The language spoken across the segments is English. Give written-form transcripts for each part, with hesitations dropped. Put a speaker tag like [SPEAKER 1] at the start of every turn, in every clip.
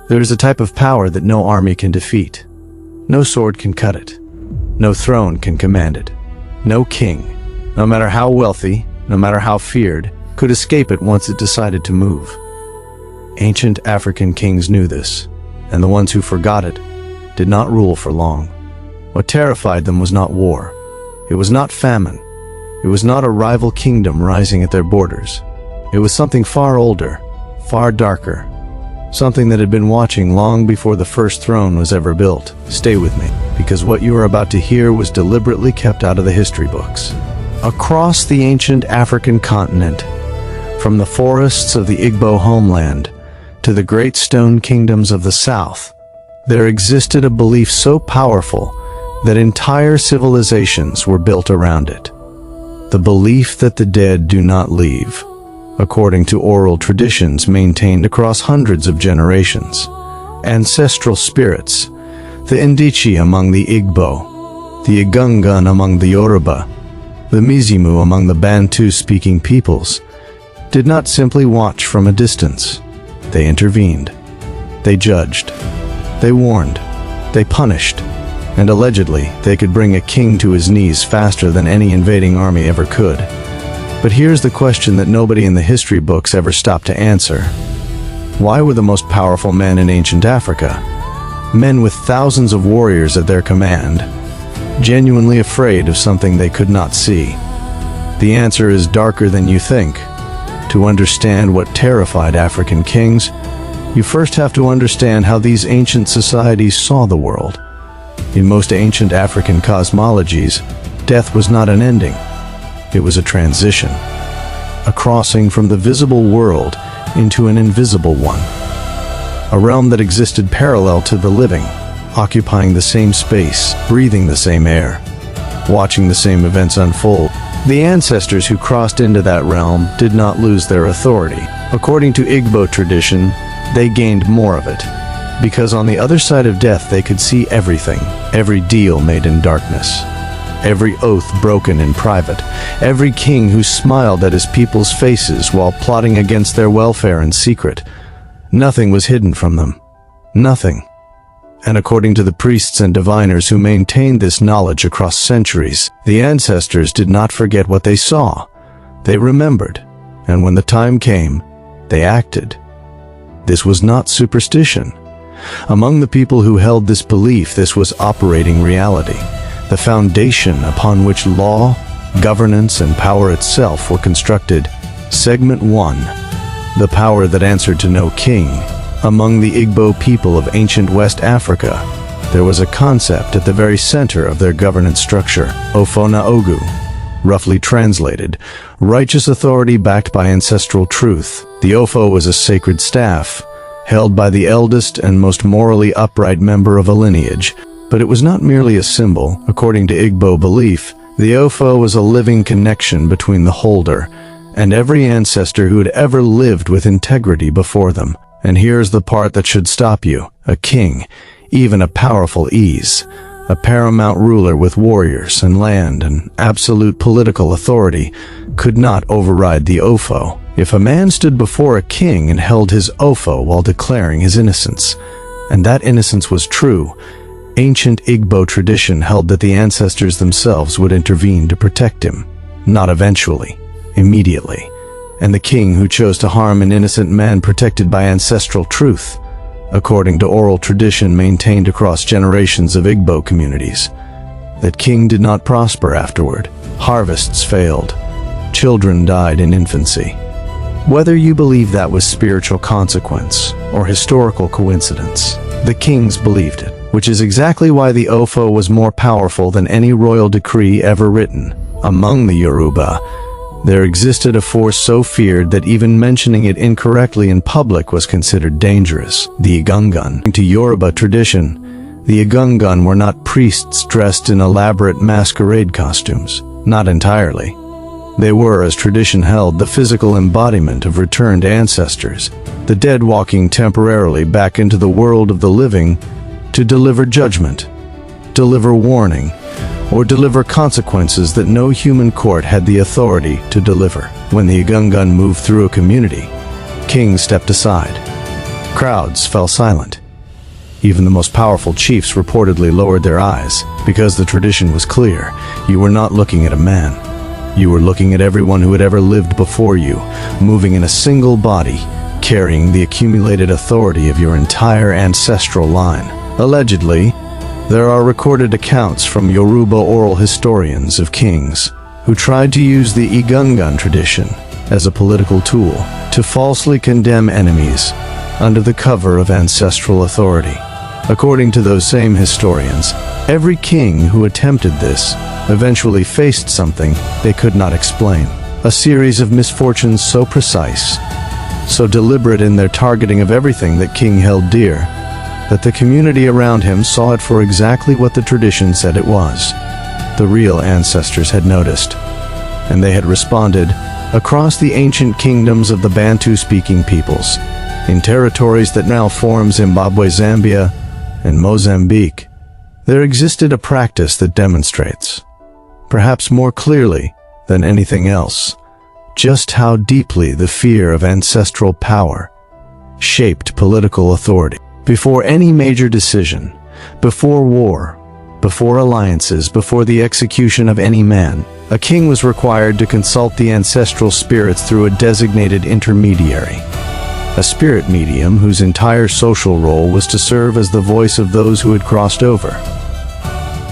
[SPEAKER 1] There is a type of power that no army can defeat. No sword can cut it. No throne can command it. No king, no matter how wealthy, no matter how feared, could escape it once it decided to move. Ancient African kings knew this, and the ones who forgot it did not rule for long. What terrified them was not war. It was not famine. It was not a rival kingdom rising at their borders. It was something far older, far darker, something that had been watching long before the first throne was ever built. Stay with me, because what you are about to hear was deliberately kept out of the history books. Across the ancient African continent, from the forests of the Igbo homeland to the great stone kingdoms of the south, there existed a belief so powerful that entire civilizations were built around it. The belief that the dead do not leave, according to oral traditions maintained across hundreds of generations. Ancestral spirits, the Ndichi among the Igbo, the Egungun among the Yoruba, the Mizimu among the Bantu-speaking peoples, did not simply watch from a distance. They intervened. They judged. They warned. They punished. And allegedly, they could bring a king to his knees faster than any invading army ever could. But here's the question that nobody in the history books ever stopped to answer. Why were the most powerful men in ancient Africa, men with thousands of warriors at their command, genuinely afraid of something they could not see? The answer is darker than you think. To understand what terrified African kings, you first have to understand how these ancient societies saw the world. In most ancient African cosmologies, death was not an ending. It was a transition, a crossing from the visible world into an invisible one, a realm that existed parallel to the living, occupying the same space, breathing the same air, watching the same events unfold. The ancestors who crossed into that realm did not lose their authority. According to Igbo tradition, they gained more of it, because on the other side of death they could see everything, every deal made in darkness, every oath broken in private, every king who smiled at his people's faces while plotting against their welfare in secret. Nothing was hidden from them. Nothing. And according to the priests and diviners who maintained this knowledge across centuries, the ancestors did not forget what they saw. They remembered, and when the time came, they acted. This was not superstition. Among the people who held this belief, this was operating reality, the foundation upon which law, governance, and power itself were constructed. Segment 1. The power that answered to no king. Among the Igbo people of ancient West Africa, there was a concept at the very center of their governance structure, Ofo-na-ogu, roughly translated, righteous authority backed by ancestral truth. The Ofo was a sacred staff, held by the eldest and most morally upright member of a lineage. But it was not merely a symbol. According to Igbo belief, the Ofo was a living connection between the holder and every ancestor who had ever lived with integrity before them. And here's the part that should stop you. A king, even a powerful ease, a paramount ruler with warriors and land and absolute political authority, could not override the Ofo. If a man stood before a king and held his Ofo while declaring his innocence, and that innocence was true, ancient Igbo tradition held that the ancestors themselves would intervene to protect him, not eventually, immediately. And the king who chose to harm an innocent man protected by ancestral truth, according to oral tradition maintained across generations of Igbo communities. That king did not prosper afterward. Harvests failed. Children died in infancy. Whether you believe that was spiritual consequence or historical coincidence, the kings believed it, which is exactly why the Ofo was more powerful than any royal decree ever written. Among the Yoruba, there existed a force so feared that even mentioning it incorrectly in public was considered dangerous. The Egungun. To Yoruba tradition, the Egungun were not priests dressed in elaborate masquerade costumes. Not entirely. They were, as tradition held, the physical embodiment of returned ancestors, the dead walking temporarily back into the world of the living to deliver judgment, deliver warning, or deliver consequences that no human court had the authority to deliver. When the Egungun moved through a community, kings stepped aside. Crowds fell silent. Even the most powerful chiefs reportedly lowered their eyes, because the tradition was clear. You were not looking at a man. You were looking at everyone who had ever lived before you, moving in a single body, carrying the accumulated authority of your entire ancestral line. Allegedly, there are recorded accounts from Yoruba oral historians of kings who tried to use the Egungun tradition as a political tool to falsely condemn enemies under the cover of ancestral authority. According to those same historians, every king who attempted this eventually faced something they could not explain. A series of misfortunes so precise, so deliberate in their targeting of everything that king held dear, that the community around him saw it for exactly what the tradition said it was. The real ancestors had noticed, and they had responded across the ancient kingdoms of the Bantu-speaking peoples, in territories that now form Zimbabwe, Zambia, and Mozambique. There existed a practice that demonstrates, perhaps more clearly than anything else, just how deeply the fear of ancestral power shaped political authority. Before any major decision, before war, before alliances, before the execution of any man, a king was required to consult the ancestral spirits through a designated intermediary, a spirit medium whose entire social role was to serve as the voice of those who had crossed over.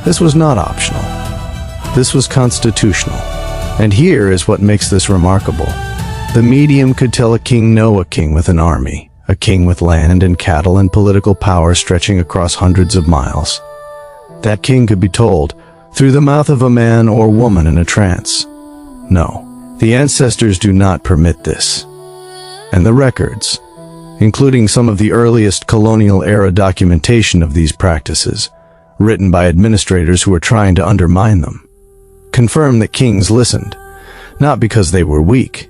[SPEAKER 1] This was not optional. This was constitutional. And here is what makes this remarkable. The medium could tell a king no, a king with an army, a king with land and cattle and political power stretching across hundreds of miles. That king could be told through the mouth of a man or woman in a trance. No, the ancestors do not permit this. And the records, including some of the earliest colonial-era documentation of these practices, written by administrators who were trying to undermine them, confirm that kings listened, not because they were weak,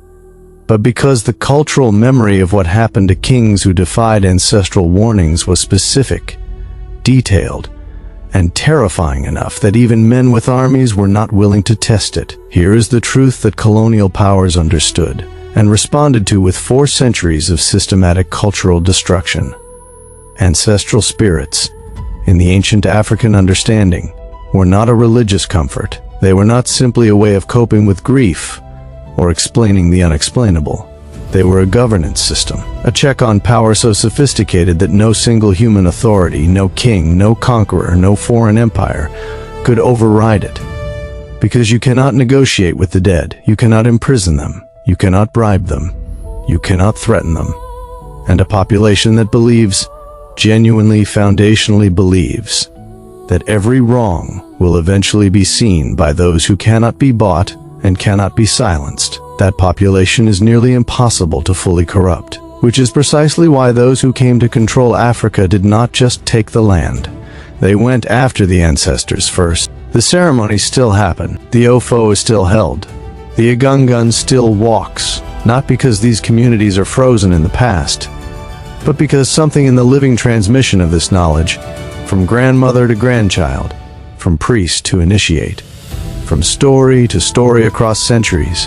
[SPEAKER 1] but because the cultural memory of what happened to kings who defied ancestral warnings was specific, detailed, and terrifying enough that even men with armies were not willing to test it. Here is the truth that colonial powers understood and responded to with 4 centuries of systematic cultural destruction. Ancestral spirits, in the ancient African understanding, were not a religious comfort. They were not simply a way of coping with grief or explaining the unexplainable. They were a governance system, a check on power so sophisticated that no single human authority, no king, no conqueror, no foreign empire could override it. Because you cannot negotiate with the dead, you cannot imprison them, you cannot bribe them, you cannot threaten them. And a population that believes, genuinely foundationally believes, that every wrong will eventually be seen by those who cannot be bought and cannot be silenced. That population is nearly impossible to fully corrupt, which is precisely why those who came to control Africa did not just take the land. They went after the ancestors first. The ceremonies still happen. The Ofo is still held. The Egungun still walks, not because these communities are frozen in the past, but because something in the living transmission of this knowledge, from grandmother to grandchild, from priest to initiate, from story to story across centuries,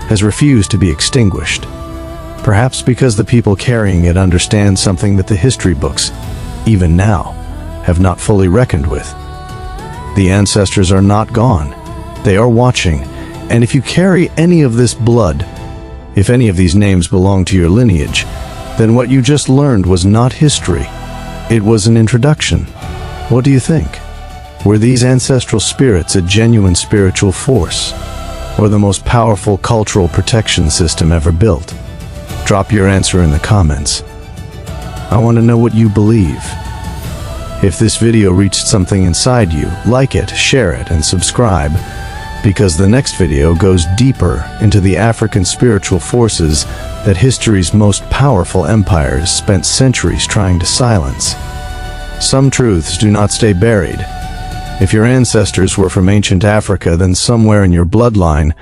[SPEAKER 1] has refused to be extinguished. Perhaps because the people carrying it understand something that the history books, even now, have not fully reckoned with. The ancestors are not gone. They are watching. And if you carry any of this blood, if any of these names belong to your lineage, then what you just learned was not history. It was an introduction. What do you think? Were these ancestral spirits a genuine spiritual force, or the most powerful cultural protection system ever built? Drop your answer in the comments. I want to know what you believe. If this video reached something inside you, like it, share it, and subscribe, because the next video goes deeper into the African spiritual forces that history's most powerful empires spent centuries trying to silence. Some truths do not stay buried. If your ancestors were from ancient Africa, then somewhere in your bloodline,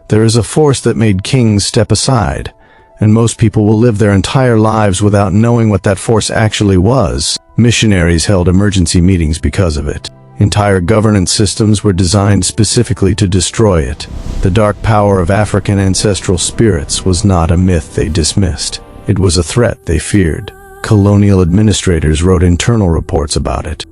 [SPEAKER 1] there is a force that made kings step aside, and most people will live their entire lives without knowing what that force actually was. Missionaries held emergency meetings because of it. Entire governance systems were designed specifically to destroy it. The dark power of African ancestral spirits was not a myth they dismissed. It was a threat they feared. Colonial administrators wrote internal reports about it.